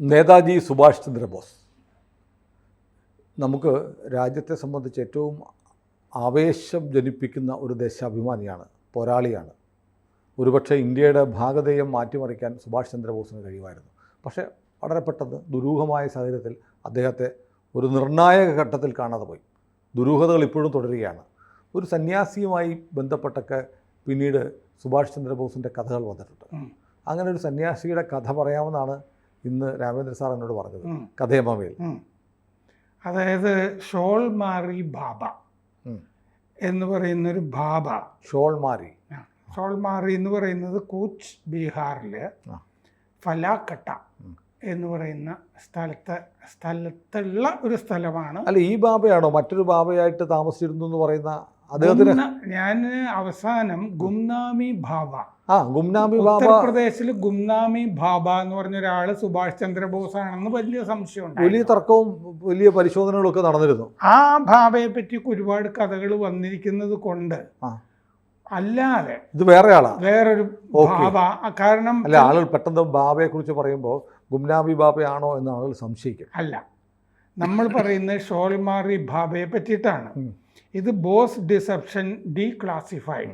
നേതാജി സുഭാഷ് ചന്ദ്രബോസ് നമുക്ക് രാജ്യത്തെ സംബന്ധിച്ച് ഏറ്റവും ആവേശം ജനിപ്പിക്കുന്ന ഒരു ദേശാഭിമാനിയാണ്, പോരാളിയാണ്. ഒരുപക്ഷെ ഇന്ത്യയുടെ ഭാഗധേയം മാറ്റിമറിക്കാൻ സുഭാഷ് ചന്ദ്രബോസിന് കഴിയുമായിരുന്നു. പക്ഷേ വളരെ പെട്ടെന്ന് ദുരൂഹമായ സാഹചര്യത്തിൽ അദ്ദേഹത്തെ ഒരു നിർണായക ഘട്ടത്തിൽ കാണാതെ പോയി. ദുരൂഹതകൾ ഇപ്പോഴും തുടരുകയാണ്. ഒരു സന്യാസിയുമായി ബന്ധപ്പെട്ടൊക്കെ പിന്നീട് സുഭാഷ് ചന്ദ്രബോസിൻ്റെ കഥകൾ വന്നിട്ടുണ്ട്. അങ്ങനെ ഒരു സന്യാസിയുടെ കഥ പറയാമെന്നാണ് ഇന്ന് രാമേന്ദ്ര സാർ എന്നോട് പറഞ്ഞത്. കഥയമ്മയിൽ അതായത് ഷോൾ മാറി ബാബ എന്ന് പറയുന്നൊരു ബാബ. ഷോൾ മാറി എന്ന് പറയുന്നത് കൂച്ച് ബീഹാറില് ഫലാക്കട്ട എന്ന് പറയുന്ന സ്ഥലത്തുള്ള ഒരു സ്ഥലമാണ്. അല്ല, ഈ ബാബയാണോ മറ്റൊരു ബാബയായിട്ട് താമസിച്ചിരുന്നു എന്ന് പറയുന്ന അദ്ദേഹത്തിന്? ഞാൻ അവസാനം ഗുംനാമി ബാബ, ഉത്തർപ്രദേശിൽ ഗുംനാമി ബാബ എന്ന് പറഞ്ഞ ഒരാള് സുഭാഷ് ചന്ദ്രബോസ് ആണെന്ന് വലിയ സംശയമുണ്ട്. വലിയ തർക്കവും വലിയ പരിശോധനകളൊക്കെ നടന്നിരുന്നു. ആ ബാബയെ പറ്റി ഒരുപാട് കഥകൾ വന്നിരിക്കുന്നത് കൊണ്ട് അല്ലാതെ ഇത് വേറെ ആളാ, വേറൊരു ബാബ. കാരണം അല്ല, ആളുകൾ പെട്ടെന്ന് ബാബയെ കുറിച്ച് പറയുമ്പോൾ ഗുംനാമി ബാബയാണോ എന്ന് ആളുകൾ സംശയിക്കും. അല്ല, നമ്മൾ പറയുന്നത് ഷോൾമാറി ബാബയെ പറ്റിയിട്ടാണ്. ഇത് ബോസ് ഡിസെപ്ഷൻ ഡീക്ലാസിഫൈഡ്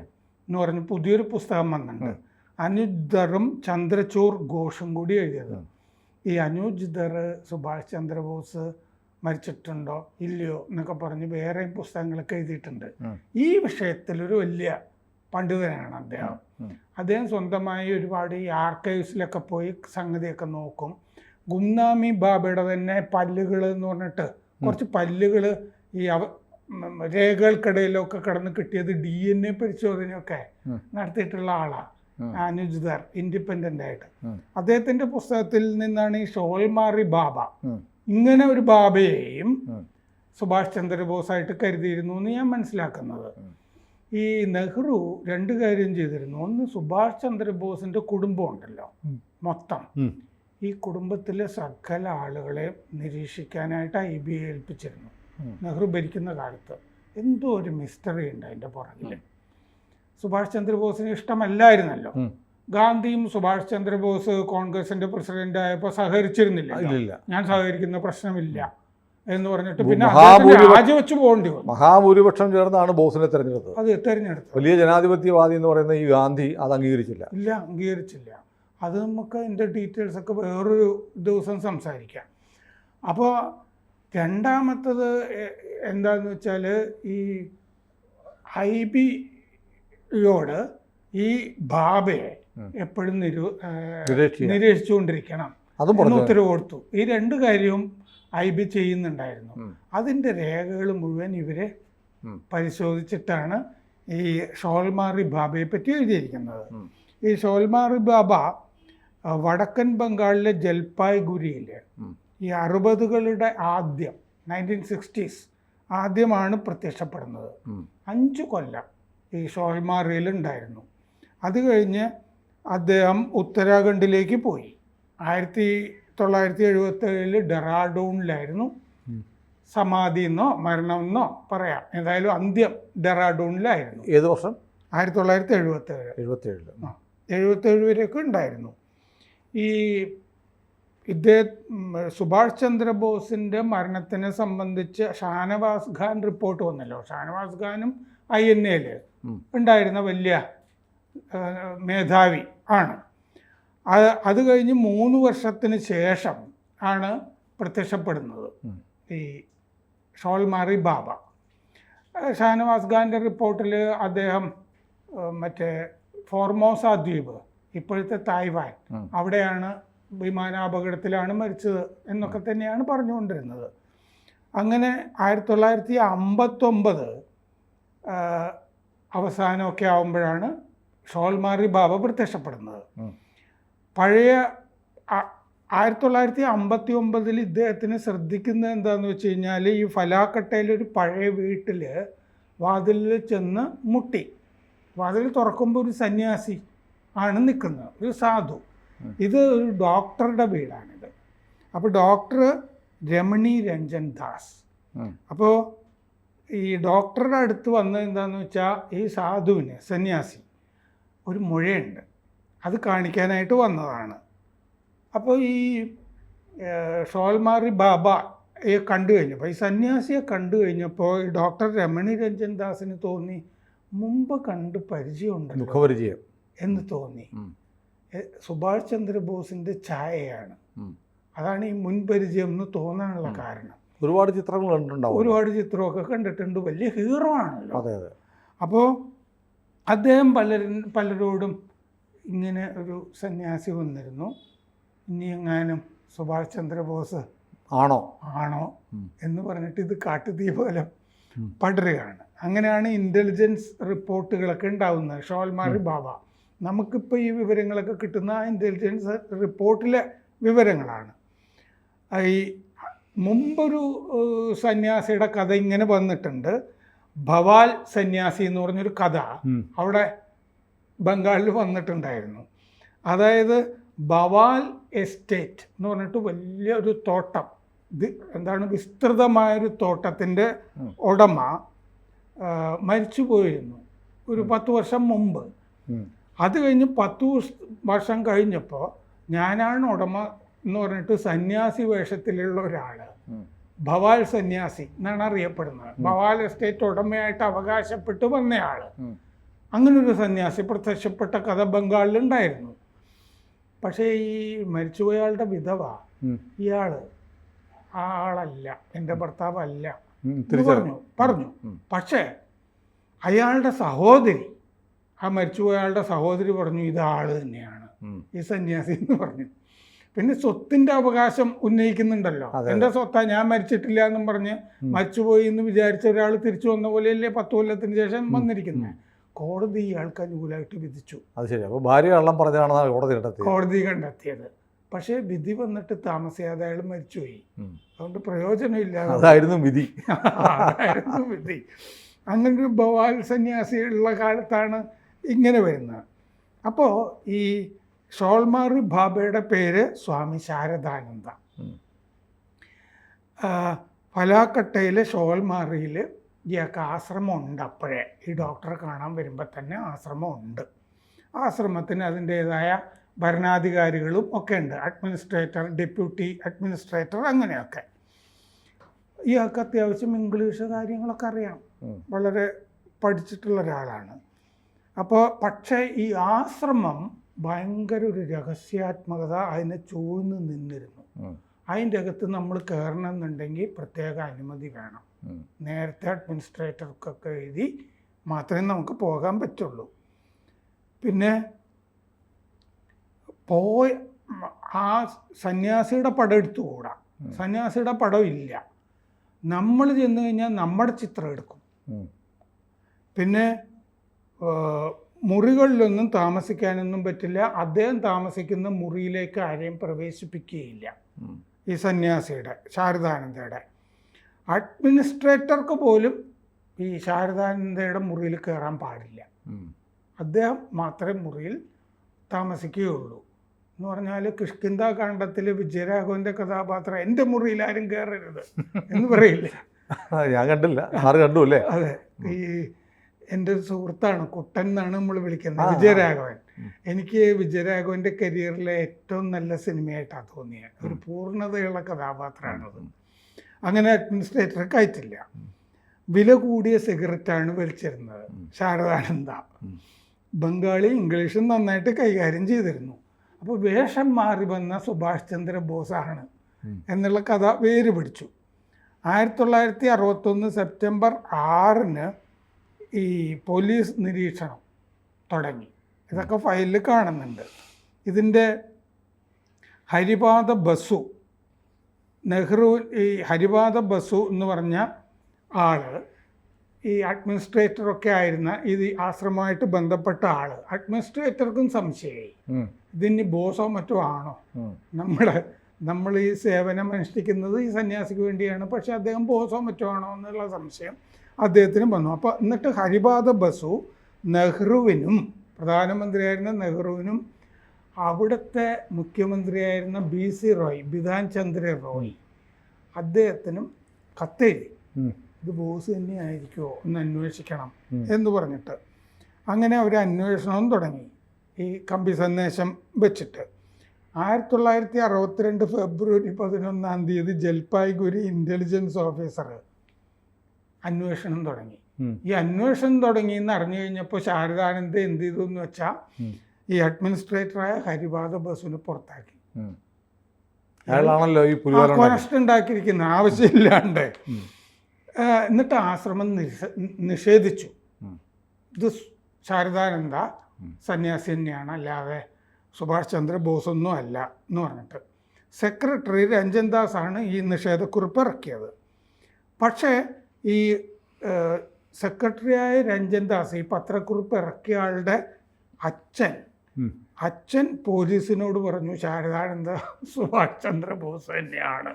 എന്ന് പറഞ്ഞ് പുതിയൊരു പുസ്തകം വന്നിട്ടുണ്ട്. അനുജ് ദറും ചന്ദ്രചൂഡ് ഘോഷും കൂടി എഴുതിയത്. ഈ അനുജ് ദർ സുഭാഷ് ചന്ദ്രബോസ് മരിച്ചിട്ടുണ്ടോ ഇല്ലയോ എന്നൊക്കെ പറഞ്ഞ് വേറെ പുസ്തകങ്ങളൊക്കെ എഴുതിയിട്ടുണ്ട്. ഈ വിഷയത്തിലൊരു വലിയ പണ്ഡിതനാണ് അദ്ദേഹം. അദ്ദേഹം സ്വന്തമായി ഒരുപാട് ഈ ആർക്കൈവ്സിലൊക്കെ പോയി സംഗതിയൊക്കെ നോക്കും. ഗുംനാമി ബാബയുടെ തന്നെ പല്ലുകൾ എന്ന് പറഞ്ഞിട്ട് കുറച്ച് പല്ലുകൾ ഈ രേഖകൾക്കിടയിലൊക്കെ കിടന്ന് കിട്ടിയത് DNA പരിശോധനയൊക്കെ നടത്തിയിട്ടുള്ള ആളാണ് അനുജ് ദർ, ഇൻഡിപെൻഡൻ്റ് ആയിട്ട്. അദ്ദേഹത്തിൻ്റെ പുസ്തകത്തിൽ നിന്നാണ് ഈ ഷോൾമാറി ബാബ, ഇങ്ങനെ ഒരു ബാബയെയും സുഭാഷ് ചന്ദ്രബോസായിട്ട് കരുതിയിരുന്നു എന്ന് ഞാൻ മനസ്സിലാക്കുന്നത്. ഈ നെഹ്റു രണ്ട് കാര്യം ചെയ്തിരുന്നു. ഒന്ന്, സുഭാഷ് ചന്ദ്രബോസിൻ്റെ കുടുംബം ഉണ്ടല്ലോ മൊത്തം, ഈ കുടുംബത്തിലെ സകല ആളുകളെ നിരീക്ഷിക്കാനായിട്ട് IB ഏൽപ്പിച്ചിരുന്നു. നെഹ്റു ഭരിക്കുന്ന കാലത്ത് എന്തോ ഒരു മിസ്റ്ററി ഉണ്ട് അതിൻ്റെ പുറകിൽ. സുഭാഷ് ചന്ദ്രബോസിന് ഇഷ്ടമല്ലായിരുന്നല്ലോ. ഗാന്ധിയും സുഭാഷ് ചന്ദ്രബോസ് കോൺഗ്രസിന്റെ പ്രസിഡന്റ് ആയപ്പോൾ സഹകരിച്ചിരുന്നില്ല. ഞാൻ സഹകരിക്കുന്ന പ്രശ്നമില്ല എന്ന് പറഞ്ഞിട്ട് പിന്നെ രാജിവെച്ച് പോകേണ്ടി വന്നു. മഹാഭൂരിപക്ഷം ചേർന്നാണ് ബോസിനെ തെരഞ്ഞെടുത്തത്. അത് തെരഞ്ഞെടുത്തത്. വലിയ ജനാധിപത്യവാദി എന്ന് പറയുന്ന ഈ ഗാന്ധി അത് അംഗീകരിച്ചില്ല. അത് നമുക്ക് അതിൻ്റെ ഡീറ്റെയിൽസ് ഒക്കെ വേറൊരു ദിവസം സംസാരിക്കാം. അപ്പോൾ രണ്ടാമത്തത് എന്താണെന്ന് വെച്ചാൽ ഈ IBയോട് ഈ ബാബയെ എപ്പോഴും നിരീക്ഷിച്ചുകൊണ്ടിരിക്കണം എന്ന് ഉത്തരവ് കൊടുത്തു. ഈ രണ്ട് കാര്യവും IB ചെയ്യുന്നുണ്ടായിരുന്നു. അതിൻ്റെ രേഖകൾ മുഴുവൻ ഇവരെ പരിശോധിച്ചിട്ടാണ് ഈ ഷോൾമാറി ബാബയെ പറ്റി എഴുതിയിരിക്കുന്നത്. ഈ ഷോൾമാറി ബാബ വടക്കൻ ബംഗാളിലെ ജൽപായ്ഗുരിയിൽ ഈ 60കളുടെ ആദ്യം 1960s ആദ്യമാണ് പ്രത്യക്ഷപ്പെടുന്നത്. 5 കൊല്ലം ഈ ഷോൾമാറിയിൽ ഉണ്ടായിരുന്നു. അത് കഴിഞ്ഞ് അദ്ദേഹം ഉത്തരാഖണ്ഡിലേക്ക് പോയി. 1977 ഡെറാഡൂണിലായിരുന്നു സമാധി എന്നോ മരണം എന്നോ പറയാം. ഏതായാലും അന്ത്യം ഡെറാഡൂണിലായിരുന്നു. ഏത് വർഷം? 1977 വരെയൊക്കെ ഉണ്ടായിരുന്നു. ഈ സുഭാഷ് ചന്ദ്രബോസിൻ്റെ മരണത്തിനെ സംബന്ധിച്ച് ഷാനവാസ് ഖാൻ റിപ്പോർട്ട് വന്നല്ലോ. ഷാനവാസ് ഖാനും INA ഉണ്ടായിരുന്ന വലിയ മേധാവി ആണ്. അത് കഴിഞ്ഞ് 3 വർഷത്തിന് ശേഷം ആണ് പ്രത്യക്ഷപ്പെടുന്നത് ഈ ഷോൾമാറി ബാബ. ഷാനവാസ് ഖാൻ്റെ റിപ്പോർട്ടിൽ അദ്ദേഹം മറ്റേ ഫോർമോസ ദ്വീപ്, ഇപ്പോഴത്തെ തായ്വാൻ, അവിടെയാണ് വിമാനാപകടത്തിലാണ് മരിച്ചത് എന്നൊക്കെ തന്നെയാണ് പറഞ്ഞുകൊണ്ടിരുന്നത്. അങ്ങനെ 1959 അവസാനമൊക്കെ ആകുമ്പോഴാണ് ഷോൾമാറി ബാബ പ്രത്യക്ഷപ്പെടുന്നത്. പഴയ 1959 ഇദ്ദേഹത്തിന് ശ്രദ്ധിക്കുന്നത് എന്താണെന്ന് വെച്ച് കഴിഞ്ഞാൽ ഈ ഫലാക്കട്ടയിലൊരു പഴയ വീട്ടിൽ വാതിലിൽ ചെന്ന് മുട്ടി. വാതിൽ തുറക്കുമ്പോൾ ഒരു സന്യാസി ആണ് നിൽക്കുന്നത്, ഒരു സാധു. ഇത് ഒരു ഡോക്ടറുടെ വീടാണിത്. അപ്പോൾ ഡോക്ടർ രമണി രഞ്ജൻ ദാസ്. അപ്പോൾ ഈ ഡോക്ടറുടെ അടുത്ത് വന്നത് എന്താണെന്ന് വെച്ചാൽ ഈ സാധുവിന്, സന്യാസി, ഒരു മുഴയുണ്ട്, അത് കാണിക്കാനായിട്ട് വന്നതാണ്. അപ്പോൾ ഈ ഷോൾമാറി ബാബയെ കണ്ടു കഴിഞ്ഞപ്പോൾ, ഈ സന്യാസിയെ കണ്ടു കഴിഞ്ഞപ്പോൾ ഈ ഡോക്ടർ രമണി രഞ്ജൻ ദാസിന് തോന്നി മുമ്പ് കണ്ട് പരിചയമുണ്ടല്ലോ, മുഖപരിചയം എന്ന് തോന്നി. സുഭാഷ് ചന്ദ്രബോസിൻ്റെ ഛായയാണ്, അതാണ് ഈ മുൻപരിചയം എന്ന് തോന്നാനുള്ള കാരണം. ഒരുപാട് ചിത്രങ്ങൾ കണ്ടിട്ടുണ്ടാവും, ഒരുപാട് ചിത്രമൊക്കെ കണ്ടിട്ടുണ്ട്, വലിയ ഹീറോ ആണല്ലോ. അതെ അതെ. അപ്പോൾ അദ്ദേഹം പലരോടും ഇങ്ങനെ ഒരു സന്യാസി വന്നിരുന്നു, ഇനി എങ്ങാനും സുഭാഷ് ചന്ദ്രബോസ് ആണോ എന്ന് പറഞ്ഞിട്ട് ഇത് കാട്ടുതീ പോലെ പടരുകയാണ്. അങ്ങനെയാണ് ഇൻ്റലിജൻസ് റിപ്പോർട്ടുകളൊക്കെ ഉണ്ടാവുന്നത്. ഷോൾമാറി ബാബ, നമുക്കിപ്പോൾ ഈ വിവരങ്ങളൊക്കെ കിട്ടുന്ന ആ ഇൻ്റലിജൻസ് റിപ്പോർട്ടിലെ വിവരങ്ങളാണ്. ഈ മുമ്പൊരു സന്യാസിയുടെ കഥ ഇങ്ങനെ വന്നിട്ടുണ്ട്. ഭവാൽ സന്യാസി എന്ന് പറഞ്ഞൊരു കഥ അവിടെ ബംഗാളിൽ വന്നിട്ടുണ്ടായിരുന്നു. അതായത് ഭവാൽ എസ്റ്റേറ്റ് എന്ന് പറഞ്ഞിട്ട് വലിയൊരു തോട്ടം, വിസ്തൃതമായൊരു തോട്ടത്തിൻ്റെ ഉടമ മരിച്ചു പോയിരുന്നു ഒരു 10 വർഷം മുമ്പ്. അത് കഴിഞ്ഞ് 10 വർഷം കഴിഞ്ഞപ്പോൾ ഞാനാണ് ഉടമ എന്ന് പറഞ്ഞിട്ട് സന്യാസി വേഷത്തിലുള്ള ഒരാൾ, ഭവാൽ സന്യാസി എന്നാണ് അറിയപ്പെടുന്നത്, ഭവാൽ എസ്റ്റേറ്റ് ഉടമയായിട്ട് അവകാശപ്പെട്ട് വന്നയാൾ, അങ്ങനൊരു സന്യാസി പ്രത്യക്ഷപ്പെട്ട കഥ ബംഗാളിലുണ്ടായിരുന്നു. പക്ഷേ ഈ മരിച്ചുപോയാളുടെ വിധവ ഇയാള് ആ ആളല്ല, എൻ്റെ ഭർത്താവ് അല്ല പറഞ്ഞു. പക്ഷേ അയാളുടെ സഹോദരി, ആ മരിച്ചുപോയാളുടെ സഹോദരി പറഞ്ഞു ഇത് ആള് തന്നെയാണ് ഈ സന്യാസി എന്ന് പറഞ്ഞു. പിന്നെ സ്വത്തിൻ്റെ അവകാശം ഉന്നയിക്കുന്നുണ്ടല്ലോ, എൻ്റെ സ്വത്താ, ഞാൻ മരിച്ചിട്ടില്ല എന്നും പറഞ്ഞ് മരിച്ചുപോയി എന്ന് വിചാരിച്ച ഒരാൾ തിരിച്ചു വന്ന പോലെയല്ലേ 10 കൊല്ലത്തിന് ശേഷം വന്നിരിക്കുന്നത്. കോടതി ഇയാൾക്ക് അനുകൂലമായിട്ട് വിധിച്ചു. അത് ശരി. അപ്പോൾ ഭാര്യ കള്ളം പറഞ്ഞതാണെന്നാണ് കോടതി കണ്ടെത്തിയത്. പക്ഷേ വിധി വന്നിട്ട് താമസിയാതെ അയാൾ മരിച്ചുപോയി, അതുകൊണ്ട് പ്രയോജനമില്ല. അതായിരുന്നു വിധി. അങ്ങനൊരു ഭവാൽ സന്യാസി ഉള്ള കാലത്താണ് ഇങ്ങനെ വരുന്നത്. അപ്പോൾ ഈ ഷോൾമാറി ബാബയുടെ പേര് സ്വാമി ശാരദാനന്ദ. ഫലാക്കട്ടയിലെ ഷോൾമാറിയിൽ ഇയാൾക്ക് ആശ്രമം ഉണ്ട്. അപ്പോഴേ ഈ ഡോക്ടറെ കാണാൻ വരുമ്പോൾ തന്നെ ആശ്രമം ഉണ്ട്. ആശ്രമത്തിന് അതിൻ്റേതായ ഭരണാധികാരികളും ഒക്കെ ഉണ്ട്, അഡ്മിനിസ്ട്രേറ്റർ, ഡെപ്യൂട്ടി അഡ്മിനിസ്ട്രേറ്റർ, അങ്ങനെയൊക്കെ. ഇയാൾക്ക് അത്യാവശ്യം ഇംഗ്ലീഷ് കാര്യങ്ങളൊക്കെ അറിയാം, വളരെ പഠിച്ചിട്ടുള്ള ഒരാളാണ്. അപ്പോൾ പക്ഷേ ഈ ആശ്രമം ഭയങ്കര ഒരു രഹസ്യാത്മകത അതിനെ ചൂഴ്ന്ന് നിന്നിരുന്നു. അതിൻ്റെ അകത്ത് നമ്മൾ കയറണമെന്നുണ്ടെങ്കിൽ പ്രത്യേക അനുമതി വേണം. നേരത്തെ അഡ്മിനിസ്ട്രേറ്റർക്കൊക്കെ എഴുതി മാത്രമേ നമുക്ക് പോകാൻ പറ്റുള്ളൂ. പിന്നെ ആ സന്യാസിയുടെ പടം എടുത്തുകൂടാ, സന്യാസിയുടെ പടം ഇല്ല. നമ്മൾ ചെന്ന് കഴിഞ്ഞാൽ നമ്മുടെ ചിത്രം എടുക്കും. പിന്നെ മുറികളിലൊന്നും താമസിക്കാനൊന്നും പറ്റില്ല. അദ്ദേഹം താമസിക്കുന്ന മുറിയിലേക്ക് ആരെയും പ്രവേശിപ്പിക്കുകയില്ല. ഈ സന്യാസിയുടെ, ശാരദാനന്ദയുടെ അഡ്മിനിസ്ട്രേറ്റർക്ക് പോലും ഈ ശാരദാനന്ദയുടെ മുറിയിൽ കയറാൻ പാടില്ല. അദ്ദേഹം മാത്രമേ മുറിയിൽ താമസിക്കുകയുള്ളൂ. എന്ന് പറഞ്ഞാൽ കിഷ്കിന്ദ കാണ്ഡത്തിൽ വിജയരാഘവൻ്റെ കഥാപാത്രം എൻ്റെ മുറിയിൽ ആരും കയറരുത് എന്ന് പറയില്ല. ഞാൻ കണ്ടില്ല, ആറ് കണ്ടു അല്ലേ? അതെ, ഈ എൻ്റെ ഒരു സുഹൃത്താണ്, കുട്ടൻ എന്നാണ് നമ്മൾ വിളിക്കുന്നത്, വിജയരാഘവൻ. എനിക്ക് വിജയരാഘവൻ്റെ കരിയറിലെ ഏറ്റവും നല്ല സിനിമയായിട്ടാണ് തോന്നിയത്. ഒരു പൂർണ്ണതയുള്ള കഥാപാത്രമാണത്. അങ്ങനെ അഡ്മിനിസ്ട്രേറ്റർക്ക് ആയിട്ടില്ല. വില കൂടിയ സിഗരറ്റാണ് വലിച്ചിരുന്നത് ശാരദാനന്ദ. ബംഗാളി ഇംഗ്ലീഷും നന്നായിട്ട് കൈകാര്യം ചെയ്തിരുന്നു. അപ്പോൾ വേഷം മാറി വന്ന സുഭാഷ് ചന്ദ്രബോസാണ് എന്നുള്ള കഥ വേര് പിടിച്ചു. 1961 സെപ്റ്റംബർ 6 ഈ പോലീസ് നിരീക്ഷണം തുടങ്ങി. ഇതൊക്കെ ഫയലിൽ കാണുന്നുണ്ട്. ഇതിൻ്റെ ഹരിപാദ ബസു, നെഹ്റു, ഈ ഹരിപാദ ബസു എന്ന് പറഞ്ഞ ആൾ ഈ അഡ്മിനിസ്ട്രേറ്ററൊക്കെ ആയിരുന്ന ഇത് ആശ്രമമായിട്ട് ബന്ധപ്പെട്ട ആൾ. അഡ്മിനിസ്ട്രേറ്റർക്കും സംശയമായി, ഇതിന് ബോസോ മറ്റോ ആണോ, നമ്മൾ ഈ സേവനം അനുഷ്ഠിക്കുന്നത് ഈ സന്യാസിക്ക് വേണ്ടിയാണ്, പക്ഷെ അദ്ദേഹം ബോസോ മറ്റോ ആണോ എന്നുള്ള സംശയം അദ്ദേഹത്തിന് വന്നു. അപ്പോൾ എന്നിട്ട് ഹരിപാദ ബസു നെഹ്റുവിനും, പ്രധാനമന്ത്രിയായിരുന്ന നെഹ്റുവിനും അവിടുത്തെ മുഖ്യമന്ത്രിയായിരുന്ന BC റോയ്, ബിധാൻ ചന്ദ്ര റോയ്, അദ്ദേഹത്തിനും കത്തെഴുതി ഇത് ബോസ് തന്നെയായിരിക്കുമോ എന്ന് അന്വേഷിക്കണം എന്ന് പറഞ്ഞിട്ട്. അങ്ങനെ ഒരു അന്വേഷണവും തുടങ്ങി ഈ കമ്പി സന്ദേശം വെച്ചിട്ട്. 1962 ഫെബ്രുവരി 11 ജൽപായ്ഗുരി ഇൻ്റലിജൻസ് ഓഫീസർ അന്വേഷണം തുടങ്ങി. ഈ അന്വേഷണം തുടങ്ങിയെന്ന് അറിഞ്ഞു കഴിഞ്ഞപ്പോൾ ശാരദാനന്ദ എന്ത് ചെയ്തു എന്ന് വെച്ചാൽ ഈ അഡ്മിനിസ്ട്രേറ്ററായ ഹരിപാദ ബസുവിനെ പുറത്താക്കി. അയാളാണല്ലോ ഈ കൊനസ്റ്റ് ഉണ്ടാക്കിയിരിക്കുന്ന ആവശ്യമില്ലാണ്ട്. എന്നിട്ട് ആശ്രമം നിഷേധിച്ചു. ഇത് ശാരദാനന്ദ സന്യാസി തന്നെയാണ്, അല്ലാതെ സുഭാഷ് ചന്ദ്രബോസ് ഒന്നും അല്ല എന്ന് പറഞ്ഞിട്ട് സെക്രട്ടറി രഞ്ജൻ ദാസ് ആണ് ഈ നിഷേധക്കുറിപ്പ് ഇറക്കിയത്. പക്ഷേ ഈ സെക്രട്ടറിയായ രഞ്ജൻ ദാസ് ഈ പത്രക്കുറിപ്പ് ഇറക്കിയ ആളുടെ അച്ഛൻ പോലീസിനോട് പറഞ്ഞു ശാരദാനന്ദ സുഭാഷ് ചന്ദ്രബോസ് തന്നെയാണ്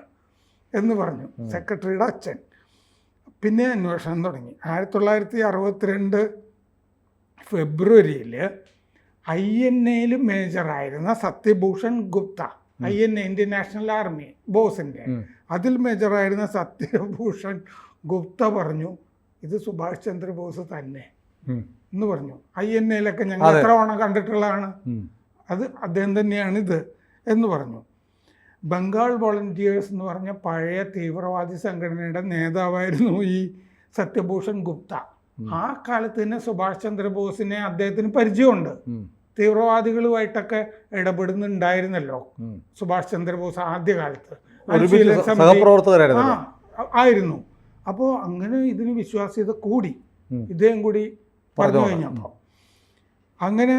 എന്ന് പറഞ്ഞു, സെക്രട്ടറിയുടെ അച്ഛൻ. പിന്നെ അന്വേഷണം തുടങ്ങി. 1962 ഫെബ്രുവരിയിൽ INA മേജറായിരുന്ന Satyabhushan Gupta, INA Indian National Army ബോസിൻ്റെ, അതിൽ മേജറായിരുന്ന സത്യഭൂഷൺ ഗുപ്ത പറഞ്ഞു ഇത് സുഭാഷ് ചന്ദ്രബോസ് തന്നെ എന്ന് പറഞ്ഞു. INA ഞങ്ങൾ എത്ര തവണ കണ്ടിട്ടുള്ളതാണ്, അത് അദ്ദേഹം തന്നെയാണ് ഇത് എന്ന് പറഞ്ഞു. ബംഗാൾ വോളണ്ടിയേഴ്സ് എന്ന് പറഞ്ഞ പഴയ തീവ്രവാദി സംഘടനയുടെ നേതാവായിരുന്നു ഈ സത്യഭൂഷൺ ഗുപ്ത. ആ കാലത്ത് തന്നെ സുഭാഷ് ചന്ദ്രബോസിനെ അദ്ദേഹത്തിന് പരിചയമുണ്ട്. തീവ്രവാദികളുമായിട്ടൊക്കെ ഇടപെടുന്നുണ്ടായിരുന്നല്ലോ സുഭാഷ് ചന്ദ്രബോസ് ആദ്യകാലത്ത്, ആയിരുന്നു. അപ്പോൾ അങ്ങനെ ഇതിന് വിശ്വാസ്യത കൂടി, ഇദ്ദേഹം കൂടി പറഞ്ഞു കഴിഞ്ഞപ്പോൾ. അങ്ങനെ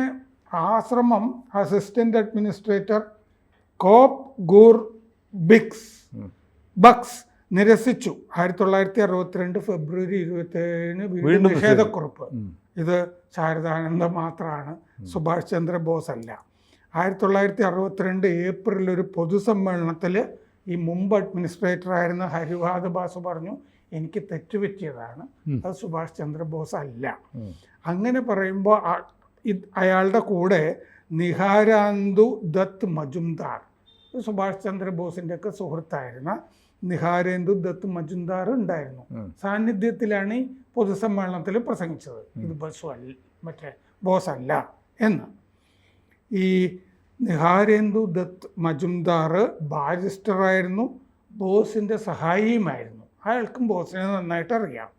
ആശ്രമം അസിസ്റ്റന്റ് അഡ്മിനിസ്ട്രേറ്റർ കോപ്പ് ഗൂർ ബക്സ് നിരസിച്ചു. 1962 ഫെബ്രുവരി 27 വീണ്ടും നിഷേധക്കുറിപ്പ്. ഇത് ശാരദാനന്ദ മാത്രമാണ്, സുഭാഷ് ചന്ദ്രബോസ് അല്ല. 1962 ഏപ്രിൽ ഒരു പൊതുസമ്മേളനത്തിൽ ഈ മുമ്പ് അഡ്മിനിസ്ട്രേറ്ററായിരുന്ന ഹരിവാദ ബാസു പറഞ്ഞു എനിക്ക് തെറ്റുപറ്റിയതാണ്, അത് സുഭാഷ് ചന്ദ്രബോസ് അല്ല. അങ്ങനെ പറയുമ്പോൾ അയാളുടെ കൂടെ നിഹാരാന്തു ദത്ത് മജുംദാർ, സുഭാഷ് ചന്ദ്രബോസിൻ്റെ ഒക്കെ സുഹൃത്തായിരുന്ന നിഹാരേന്ദു ദത്ത് മജുംദാർ ഉണ്ടായിരുന്നു. സാന്നിധ്യത്തിലാണ് ഈ പൊതുസമ്മേളനത്തിൽ പ്രസംഗിച്ചത് ഇത് ബോസ് അല്ല എന്ന്. ഈ നിഹാരേന്ദു ദത്ത് മജുംദാർ ബാരിസ്റ്ററായിരുന്നു, ബോസിൻ്റെ സഹായിയുമായിരുന്നു. അയാൾക്കും ബോസിനെ നന്നായിട്ട് അറിയാം.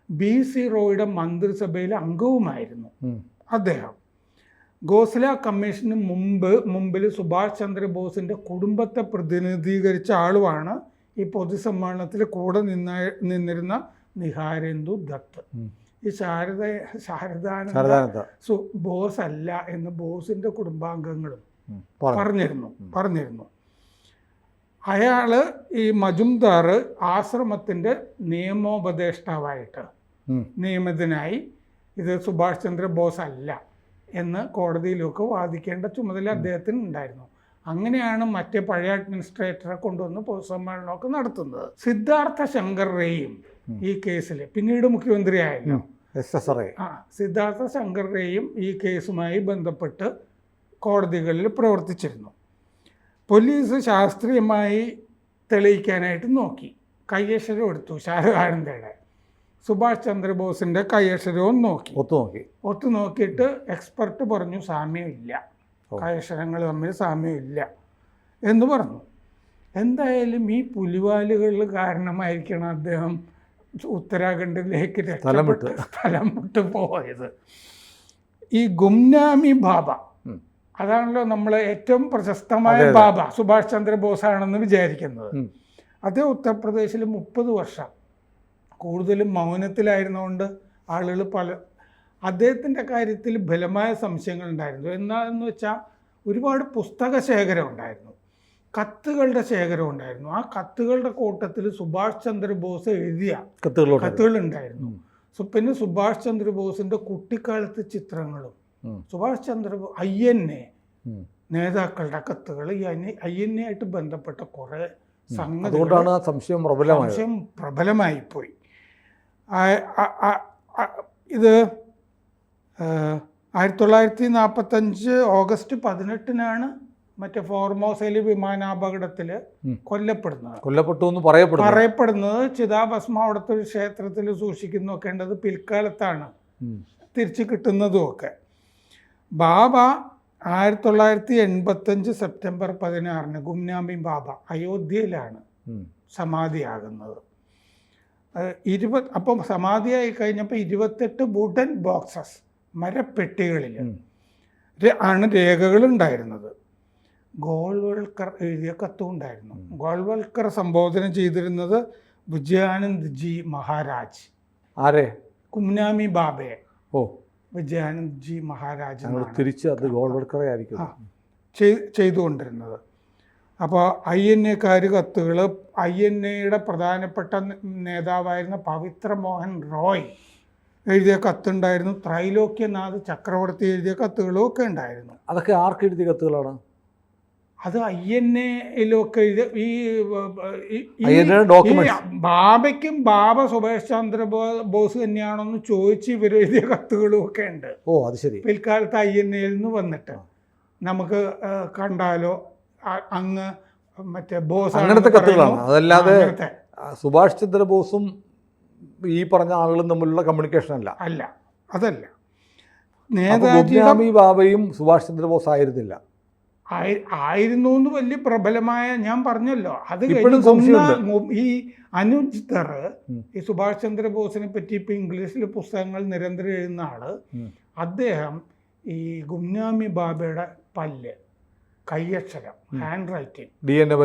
BC റോയുടെ മന്ത്രിസഭയിലെ അംഗവുമായിരുന്നു അദ്ദേഹം. ഗോഖലെ കമ്മീഷന് മുമ്പിൽ സുഭാഷ് ചന്ദ്രബോസിൻ്റെ കുടുംബത്തെ പ്രതിനിധീകരിച്ച ആളുമാണ് ഈ പൊതുസമ്മേളനത്തിൽ കൂടെ നിന്നിരുന്ന നിഹാരേന്ദു ദത്ത്. ഈ ശാരദാനന്ദ ബോസ് അല്ല എന്ന് ബോസിൻ്റെ കുടുംബാംഗങ്ങളും പറഞ്ഞിരുന്നു. അയാൾ ഈ മജുംദാർ ആശ്രമത്തിൻ്റെ നിയമോപദേഷ്ടാവായിട്ട് നിയമിതനായി ഇത് സുഭാഷ് ചന്ദ്രബോസ് അല്ല എന്ന് കോടതിയിലൊക്കെ വാദിക്കേണ്ട ചുമതല അദ്ദേഹത്തിന് ഉണ്ടായിരുന്നു. അങ്ങനെയാണ് മറ്റേ പഴയ അഡ്മിനിസ്ട്രേറ്ററെ കൊണ്ടുവന്ന് പൊതുസമ്മേളനമൊക്കെ നടത്തുന്നത്. സിദ്ധാർത്ഥ ശങ്കർ റേയും ഈ കേസിൽ പിന്നീട് മുഖ്യമന്ത്രിയായല്ലോ, സിദ്ധാർത്ഥ ശങ്കർ റേയും ഈ കേസുമായി ബന്ധപ്പെട്ട് കോടതികളിൽ പ്രവർത്തിച്ചിരുന്നു. പോലീസ് ശാസ്ത്രീയമായി തെളിയിക്കാനായിട്ട് നോക്കി, കയ്യക്ഷരം എടുത്തു. ശാരദാനന്ദയുടെ സുഭാഷ് ചന്ദ്രബോസിൻ്റെ കയ്യക്ഷരവും ഒത്തു നോക്കിയിട്ട് എക്സ്പെർട്ട് പറഞ്ഞു സാമ്യമില്ല, കയ്യക്ഷരങ്ങൾ തമ്മിൽ സാമ്യമില്ല എന്ന് പറഞ്ഞു. എന്തായാലും ഈ പുലിവാലുകൾ കാരണമായിരിക്കണം അദ്ദേഹം ഉത്തരാഖണ്ഡിലേക്ക് സ്ഥലം വിട്ട് പോയത്. ഈ ഗുംനാമി ബാബ, അതാണല്ലോ നമ്മൾ ഏറ്റവും പ്രശസ്തമായ ബാബ സുഭാഷ് ചന്ദ്രബോസാണെന്ന് വിചാരിക്കുന്നത്. അദ്ദേഹം ഉത്തർപ്രദേശിൽ 30 വർഷം കൂടുതലും മൗനത്തിലായിരുന്നുകൊണ്ട് ആളുകൾ അദ്ദേഹത്തിൻ്റെ കാര്യത്തിൽ ബലമായ സംശയങ്ങളുണ്ടായിരുന്നു. എന്താണെന്ന് വെച്ചാൽ ഒരുപാട് പുസ്തക ശേഖരം ഉണ്ടായിരുന്നു, കത്തുകളുടെ ശേഖരം ഉണ്ടായിരുന്നു. ആ കത്തുകളുടെ കൂട്ടത്തിൽ സുഭാഷ് ചന്ദ്രബോസ് എഴുതിയ കത്തുകളുണ്ടായിരുന്നു. പിന്നെ സുഭാഷ് ചന്ദ്രബോസിൻ്റെ കുട്ടിക്കാലത്തെ ചിത്രങ്ങളും സുഭാഷ് ചന്ദ്രബോസ് INA നേതാക്കളുടെ കത്തുകൾ, ഈ INA ആയിട്ട് ബന്ധപ്പെട്ട കുറേ സംഗതികളാണ് സംശയം പ്രബലമായിപ്പോയി. ഇത് 1945 ഓഗസ്റ്റ് 18 മറ്റേ ഫോർമോസയിലെ വിമാനാപകടത്തിൽ കൊല്ലപ്പെട്ടു എന്ന് പറയപ്പെടുന്നത്. ചിതാഭസ്മം അവിടുത്തെ ഒരു ക്ഷേത്രത്തിൽ സൂക്ഷിക്കുന്നൊക്കേണ്ടത് പിൽക്കാലത്താണ് തിരിച്ചു കിട്ടുന്നതും ഒക്കെ. ബാബ 1985 സെപ്റ്റംബർ 16 ഗുംനാമി ബാബ അയോധ്യയിലാണ് സമാധിയാകുന്നത്. അപ്പം സമാധിയായി കഴിഞ്ഞപ്പോൾ 28 വുഡൻ ബോക്സസ്, മരപ്പെട്ടികളിൽ ആണ് രേഖകളുണ്ടായിരുന്നത്. ഗോൾവൽക്കർ എഴുതിയ കത്തും ഉണ്ടായിരുന്നു. ഗോൾവൽക്കർ സംബോധന ചെയ്തിരുന്നത് വിജയാനന്ദ് ജി മഹാരാജ്. ആരെ? ഗുംനാമി ബാബയെ. ഓ, വിജയാനന്ദ് ജി മഹാരാജ് തിരിച്ച് അത് ഗോൾവൽക്കറെ ആയിരിക്കും ചെയ്തുകൊണ്ടിരുന്നത്. അപ്പോൾ INA-കാർ കത്തുകൾ, INA-യുടെ പ്രധാനപ്പെട്ട നേതാവായിരുന്ന പവിത്ര മോഹൻ റോയ് എഴുതിയ കത്തുണ്ടായിരുന്നു. ത്രൈലോക്യനാഥ് ചക്രവർത്തി എഴുതിയ കത്തുകളും ഒക്കെ ഉണ്ടായിരുന്നു. അതൊക്കെ ആർക്ക് എഴുതിയ കത്തുകളാണ്? അത് INA-യിലൊക്കെ എഴുതിയ ബാബയ്ക്കും ബാബ സുഭാഷ് ചന്ദ്ര ബോസ് തന്നെയാണോന്ന് ചോദിച്ച് ഇവർ എഴുതിയ കത്തുകളും ഒക്കെ ഉണ്ട്. ഓ, അത് ശരി. പിൽക്കാലത്ത് INA-യിൽ നിന്ന് വന്നിട്ട് നമുക്ക് കണ്ടാലോ അങ്ങ് മറ്റേ ബോസ് അങ്ങനത്തെ കത്തുകളാണ്. അതല്ലാതെ സുഭാഷ് ചന്ദ്രബോസും ഈ പറഞ്ഞ ആളുകളും തമ്മിലുള്ള കമ്മ്യൂണിക്കേഷൻ അല്ല. അതല്ല. ഗുംനാമി ബാബയും സുഭാഷ് ചന്ദ്രബോസ് ആയിരുന്നില്ല. ആയിരുന്നു എന്ന് വലിയ പ്രബലമായ, ഞാൻ പറഞ്ഞല്ലോ, അത് ഈ അനുജ് ദർ, ഈ സുഭാഷ് ചന്ദ്രബോസിനെ പറ്റി ഇപ്പൊ ഇംഗ്ലീഷിൽ പുസ്തകങ്ങൾ നിരന്തരം എഴുതുന്ന ആള്, അദ്ദേഹം ഈ ഗുംനാമി ബാബയുടെ പല്ല്, കൈയക്ഷരം, ഹാൻഡ് റൈറ്റിംഗ്, DNA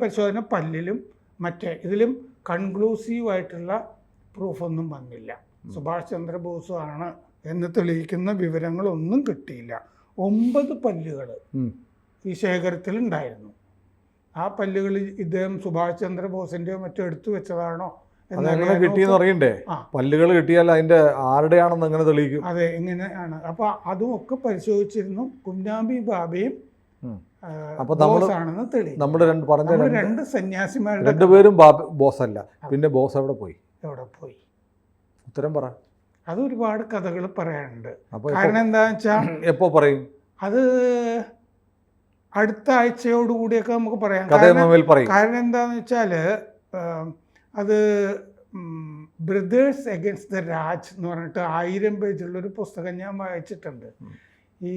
പരിശോധന പല്ലിലും മറ്റേ ഇതിലും കൺക്ലൂസീവായിട്ടുള്ള പ്രൂഫൊന്നും വന്നില്ല. സുഭാഷ് ചന്ദ്രബോസ് ആണ് എന്ന് തെളിയിക്കുന്ന വിവരങ്ങളൊന്നും കിട്ടിയില്ല. 9 പല്ലുകൾ ഈ ശേഖരത്തിൽ ഉണ്ടായിരുന്നു. ആ പല്ലുകൾ ഇദ്ദേഹം സുഭാഷ് ചന്ദ്രബോസിൻ്റെയോ മറ്റോ എടുത്തു വെച്ചതാണോ കിട്ടിയെന്ന് അറിയണ്ടേ? പല്ലുകൾ കിട്ടിയാൽ അതിന്റെ ആരുടെയാണെന്ന് എങ്ങനെ തെളിയിക്കും? അതെ, എങ്ങനെയാണ്? അപ്പൊ അതും ഒക്കെ പരിശോധിച്ചിരുന്നു. ഗുംനാമി ബാബയും ബോസാണെന്ന് തെളിയിക്കും. നമ്മൾ രണ്ട് സന്യാസിമാരുടെ രണ്ടുപേരും ബോസ് അല്ല. പിന്നെ ബോസ് എവിടെ പോയി? ഉത്തരം പറ. അത് ഒരുപാട് കഥകൾ പറയാനുണ്ട്. കാരണം എന്താന്ന് വെച്ചാൽ എപ്പോ പറയും? അത് അടുത്ത ആഴ്ചയോടുകൂടിയൊക്കെ നമുക്ക് പറയാം. കാരണം എന്താന്ന് വെച്ചാല് അത് ബ്രദേഴ്സ് അഗൈൻസ്റ്റ് ദ രാജ് എന്ന് പറഞ്ഞിട്ട് 1000 പേജുള്ളൊരു പുസ്തകം ഞാൻ വായിച്ചിട്ടുണ്ട്. ഈ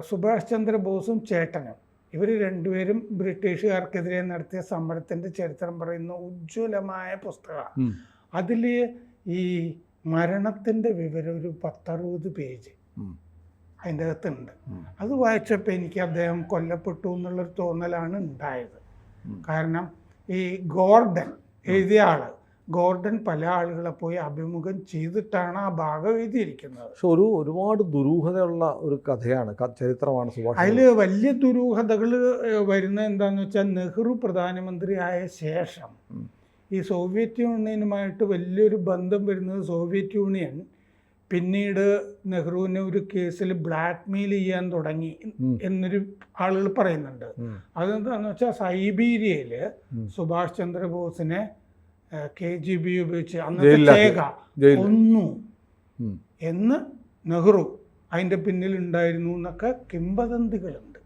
സുഭാഷ് ചന്ദ്രബോസും ചേട്ടനും ഇവർ രണ്ടുപേരും ബ്രിട്ടീഷുകാർക്കെതിരെ നടത്തിയ സമരത്തിൻ്റെ ചരിത്രം പറയുന്ന ഉജ്ജ്വലമായ പുസ്തകമാണ്. അതിൽ ഈ മരണത്തിൻ്റെ വിവരം ഒരു 10-60 പേജ് അതിൻ്റെ അകത്തുണ്ട്. അത് വായിച്ചപ്പോൾ എനിക്ക് അദ്ദേഹം കൊല്ലപ്പെട്ടു എന്നുള്ളൊരു തോന്നലാണ് ഉണ്ടായത്. കാരണം ഈ ഗോർഡൻ എഴുതിയ ആള്, ഗോർഡൻ പല ആളുകളെ പോയി അഭിമുഖം ചെയ്തിട്ടാണ് ആ ഭാഗം എഴുതിയിരിക്കുന്നത്. പക്ഷെ ഒരുപാട് ദുരൂഹതയുള്ള ഒരു കഥയാണ്, ചരിത്രമാണ് സുഭാഷ്. അതിൽ വലിയ ദുരൂഹതകൾ വരുന്നത് എന്താണെന്ന് വെച്ചാൽ, നെഹ്റു പ്രധാനമന്ത്രിയായ ശേഷം ഈ സോവിയറ്റ് യൂണിയനുമായിട്ട് വലിയൊരു ബന്ധം വരുന്നത്, സോവിയറ്റ് യൂണിയൻ പിന്നീട് നെഹ്റുവിനെ ഒരു കേസിൽ ബ്ലാക്ക് മെയിൽ ചെയ്യാൻ തുടങ്ങി എന്നൊരു ആളുകൾ പറയുന്നുണ്ട്. അതെന്താണെന്ന് വെച്ചാൽ, സൈബീരിയയിൽ സുഭാഷ് ചന്ദ്രബോസിനെ KGB ഉപയോഗിച്ച് അന്നത്തെ കൊന്നു എന്ന് നെഹ്റു അതിൻ്റെ പിന്നിലുണ്ടായിരുന്നു എന്നൊക്കെ കിംവദന്തികളുണ്ട്.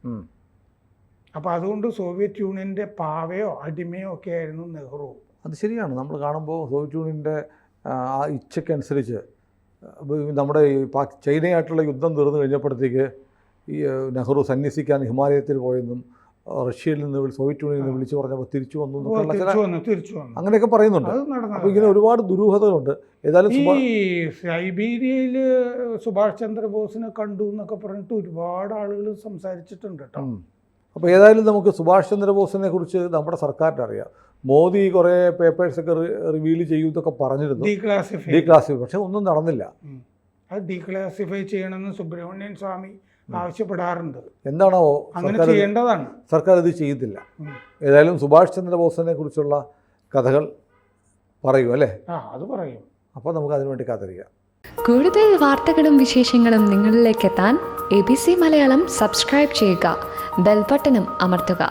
അപ്പം അതുകൊണ്ട് സോവിയറ്റ് യൂണിയൻ്റെ പാവയോ അടിമയോ ഒക്കെ ആയിരുന്നു നെഹ്റു. അത് ശരിയാണ്. നമ്മൾ കാണുമ്പോൾ സോവിയറ്റ് യൂണിയൻ്റെ ആ ഇച്ഛയ്ക്കനുസരിച്ച് നമ്മുടെ ഈ ചൈനയായിട്ടുള്ള യുദ്ധം തീർന്നു കഴിഞ്ഞപ്പോഴത്തേക്ക് ഈ നെഹ്റു സന്യസിക്കാൻ ഹിമാലയത്തിൽ പോയെന്നും റഷ്യയിൽ നിന്ന് സോവിയറ്റ് യൂണിയനിൽ നിന്ന് വിളിച്ചു പറഞ്ഞപ്പോൾ തിരിച്ചു വന്നു അങ്ങനെയൊക്കെ പറയുന്നുണ്ട്. അപ്പോൾ ഇങ്ങനെ ഒരുപാട് ദുരൂഹതകളുണ്ട്. ഏതായാലും ഈ സൈബീരിയയിൽ സുഭാഷ് ചന്ദ്രബോസിനെ കണ്ടു എന്നൊക്കെ പറഞ്ഞിട്ട് ഒരുപാട് ആളുകൾ സംസാരിച്ചിട്ടുണ്ട് കേട്ടോ. അപ്പോൾ ഏതായാലും നമുക്ക് സുഭാഷ് ചന്ദ്രബോസിനെ കുറിച്ച് നമ്മുടെ സർക്കാരിന് അറിയാം. മോദി കുറേ പേപ്പേഴ്സൊക്കെ റിവീൽ ചെയ്യുമെന്നൊക്കെ പറഞ്ഞിരുന്നു, ഡീക്ലാസിഫൈ, പക്ഷെ ഒന്നും നടന്നില്ല. അത് ഡീക്ലാസിഫൈ ചെയ്യണമെന്ന് സുബ്രഹ്മണ്യൻ സ്വാമി ആവശ്യപ്പെടാറുണ്ട്. എന്താണോ അങ്ങനെ ചെയ്യേണ്ടതാണ്. സർക്കാർ ഇത് ചെയ്യുന്നില്ല. ഏതായാലും സുഭാഷ് ചന്ദ്രബോസിനെ കുറിച്ചുള്ള കഥകൾ പറയൂ അല്ലേ? അത് പറയും. അപ്പോൾ നമുക്ക് അതിനുവേണ്ടി കാത്തിരിക്കാം. കൂടുതൽ വാർത്തകളും വിശേഷങ്ങളും നിങ്ങളിലേക്ക് എത്താൻ ABC മലയാളം സബ്സ്ക്രൈബ് ചെയ്യുക, ബെൽ ബട്ടണും അമർത്തുക.